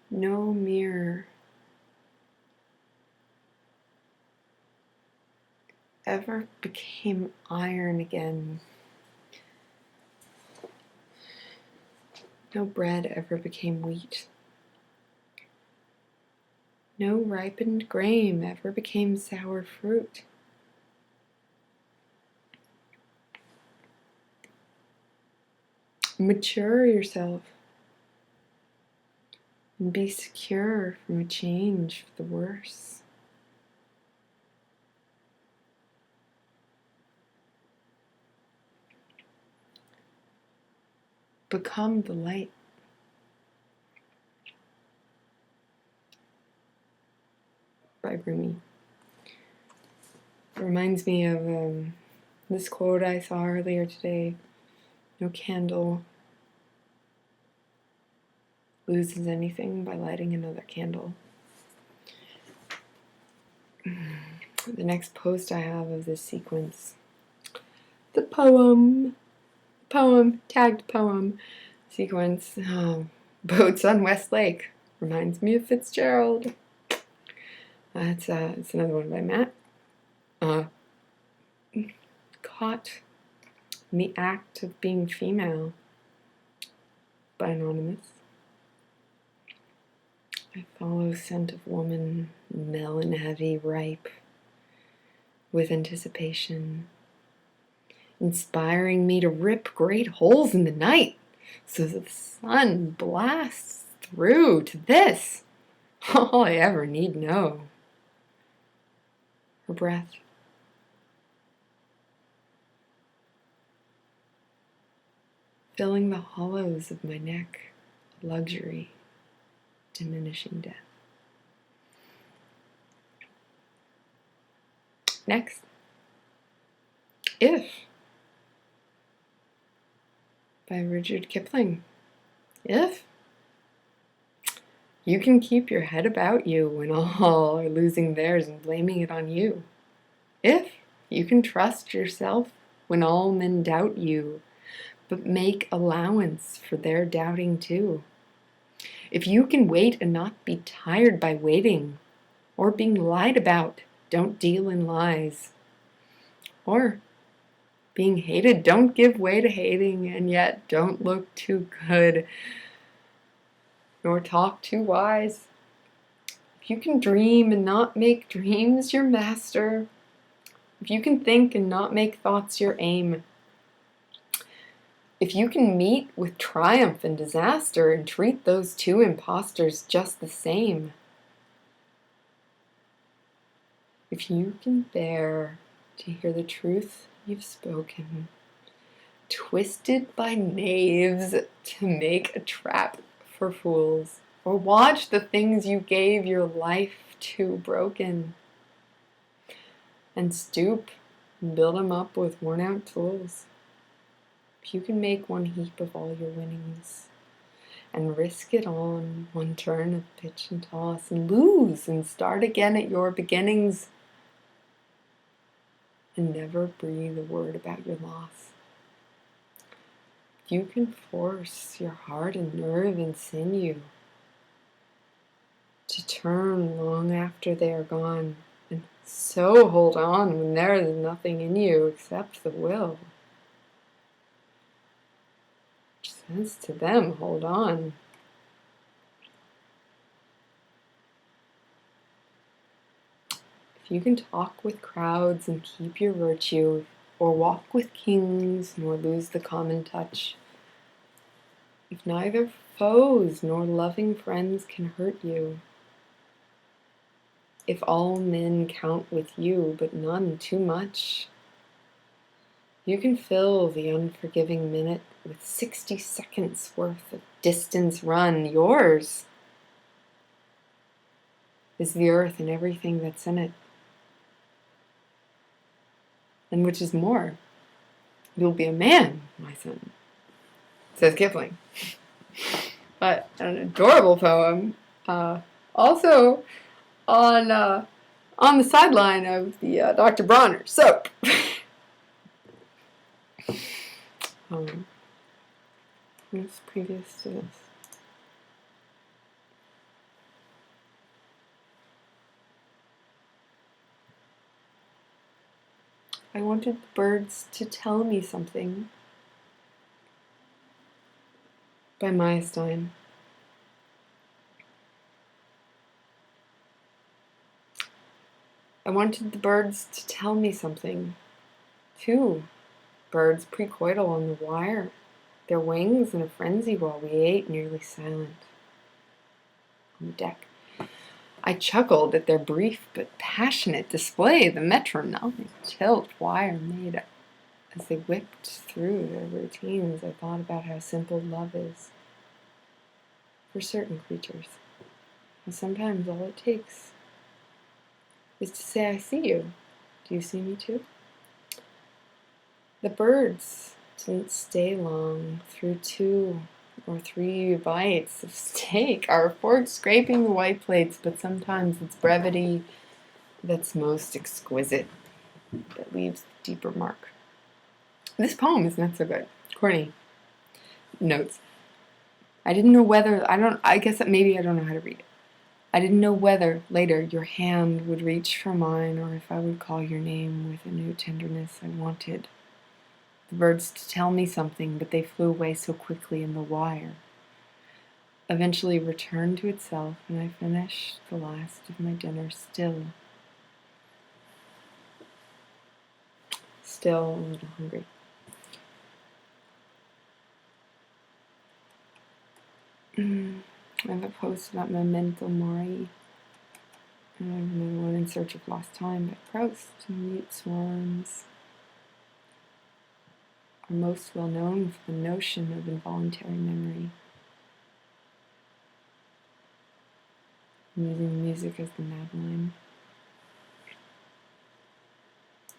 No mirror ever became iron again. No bread ever became wheat. No ripened grain ever became sour fruit. Mature yourself and be secure from a change for the worse. Become the light. By Rumi. It reminds me of this quote I saw earlier today. No candle loses anything by lighting another candle. The next post I have of this sequence, the tagged poem sequence, Boats on West Lake, reminds me of Fitzgerald. It's another one by Matt. Caught in the act of being female, by Anonymous. I follow scent of woman, melon heavy, ripe, with anticipation, inspiring me to rip great holes in the night, so that the sun blasts through to this, all I ever need know. Her breath. Filling the hollows of my neck, luxury, diminishing death. Next, If, by Rudyard Kipling. If you can keep your head about you when all are losing theirs and blaming it on you. If you can trust yourself when all men doubt you, but make allowance for their doubting too. If you can wait and not be tired by waiting, or being lied about, don't deal in lies. Or being hated, don't give way to hating, and yet don't look too good, nor talk too wise. If you can dream and not make dreams your master, if you can think and not make thoughts your aim, if you can meet with triumph and disaster and treat those two impostors just the same, if you can bear to hear the truth you've spoken, twisted by knaves to make a trap for fools, or watch the things you gave your life to broken, and stoop and build them up with worn-out tools. If you can make one heap of all your winnings, and risk it on one turn of pitch and toss, and lose and start again at your beginnings, and never breathe a word about your loss. If you can force your heart and nerve and sinew to turn long after they are gone, and so hold on when there is nothing in you except the will, which says to them, hold on. If you can talk with crowds and keep your virtue, or walk with kings nor lose the common touch, if neither foes nor loving friends can hurt you, if all men count with you but none too much, you can fill the unforgiving minute with 60 seconds worth of distance run. Yours is the earth and everything that's in it. And which is more, you'll be a man, my son, says Kipling. But an adorable poem, also on the sideline of the Dr. Bronner soap. What's previous to this? I wanted the birds to tell me something. By Maya Stein. I wanted the birds to tell me something. Two birds precoital on the wire, their wings in a frenzy while we ate, nearly silent on the deck. I chuckled at their brief but passionate display, the metronome tilt wire made as they whipped through their routines. I thought about how simple love is for certain creatures, and sometimes all it takes is to say, I see you. Do you see me too? The birds didn't stay long through 2 or 3 bites of steak, our forks scraping the white plates, but sometimes it's brevity that's most exquisite, that leaves the deeper mark. This poem is not so good. Corny. Notes. I didn't know whether, I guess that maybe I don't know how to read it. I didn't know whether later your hand would reach for mine or if I would call your name with a new tenderness. I wanted the birds to tell me something, but they flew away so quickly in the wire. Eventually returned to itself, and I finished the last of my dinner still a little hungry. I have a post about memento mori. And I have another one in search of lost time, but Proust and mute swarms are most well known for the notion of involuntary memory, using music as the mad line.